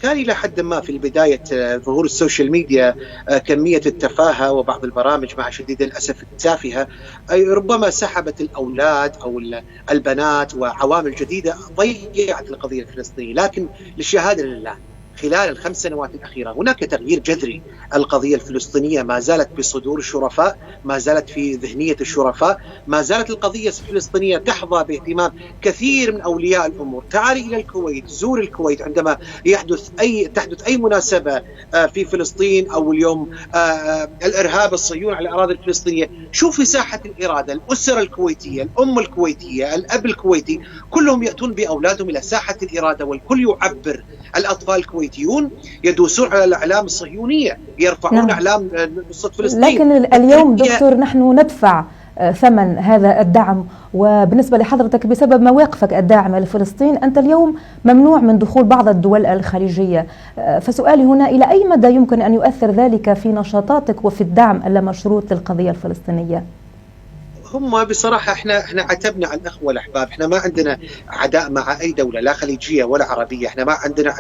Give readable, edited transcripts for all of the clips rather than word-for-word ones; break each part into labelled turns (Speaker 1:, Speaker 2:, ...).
Speaker 1: كان إلى حد ما في بداية ظهور السوشيال ميديا كمية التفاهة وبعض البرامج مع شديد الأسف التافهة ربما سحبت الأولاد أو البنات وعوامل جديدة ضيعت القضية الفلسطينية. لكن للشهادة لله خلال ال5 سنوات الأخيرة هناك تغيير جذري. القضية الفلسطينية ما زالت بصدور الشرفاء، ما زالت في ذهنية الشرفاء، ما زالت القضية الفلسطينية تحظى باهتمام كثير من أولياء الأمور. تعالي إلى الكويت، زور الكويت عندما تحدث أي مناسبة في فلسطين، أو اليوم الإرهاب الصهيوني على الأراضي الفلسطينية، شوفي ساحة الإرادة، الأسرة الكويتية، الأم الكويتية، الأب الكويتي، كلهم يأتون بأولادهم إلى ساحة الإرادة والكل يعبر. الأطفال الكويتيون يدوسون على الأعلام الصهيونية، يرفعون أعلام نصرة فلسطين.
Speaker 2: لكن اليوم دكتور نحن ندفع ثمن هذا الدعم، وبالنسبة لحضرتك بسبب مواقفك الداعمة لفلسطين أنت اليوم ممنوع من دخول بعض الدول الخليجية. فسؤالي هنا، إلى أي مدى يمكن أن يؤثر ذلك في نشاطاتك وفي الدعم اللامشروط للقضية الفلسطينية؟
Speaker 1: هم بصراحة احنا عتبنا على الأخوة الأحباب، احنا ما عندنا عداء مع أي دولة لا خليجية ولا عربية، احنا ما عندنا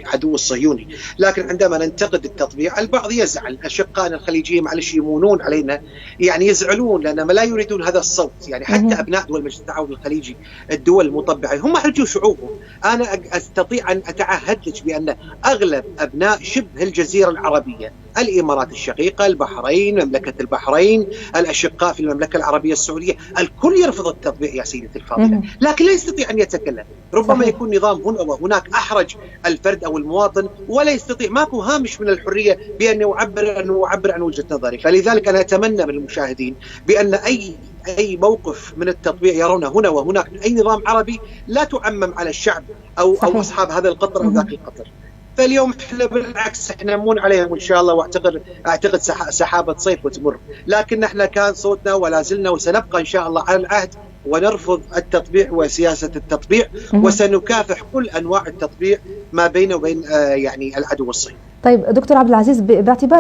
Speaker 1: عدو الصهيوني. لكن عندما ننتقد التطبيع البعض يزعل، أشقائنا الخليجيين معلش يمونون علينا، يعني يزعلون لأنهم لا يريدون هذا الصوت. يعني حتى أبناء دول مجلس التعاون الخليجي، الدول المطبعة، هم حرجوا شعوبهم. أنا أستطيع أن أتعهد لك بأن أغلب أبناء شبه الجزيرة العربية، الإمارات الشقيقة، البحرين، مملكة البحرين، الأشقاء في المملكة العربية السعودية، الكل يرفض التطبيع يا سيدتي الفاضلة، لكن لا يستطيع أن يتكلم. ربما يكون نظام هنا وهناك أحرج الفرد أو المواطن، ولا يستطيع، ماكو هامش من الحرية بأن يعبر عن وجهة نظري. فلذلك أنا أتمنى من المشاهدين بأن أي موقف من التطبيع يرونه هنا وهناك من أي نظام عربي لا تعمم على الشعب أو أصحاب هذا القطر أو ذاك القطر. فاليوم احنا بالعكس احنا نمون عليهم ان شاء الله، واعتقد سحابه صيف وتمر. لكن احنا كان صوتنا ولا زلنا وسنبقى ان شاء الله على العهد، ونرفض التطبيع وسياسه التطبيع، وسنكافح كل انواع التطبيع ما بين وبين يعني العدو الصهيوني.
Speaker 2: طيب دكتور عبد العزيز، باعتبار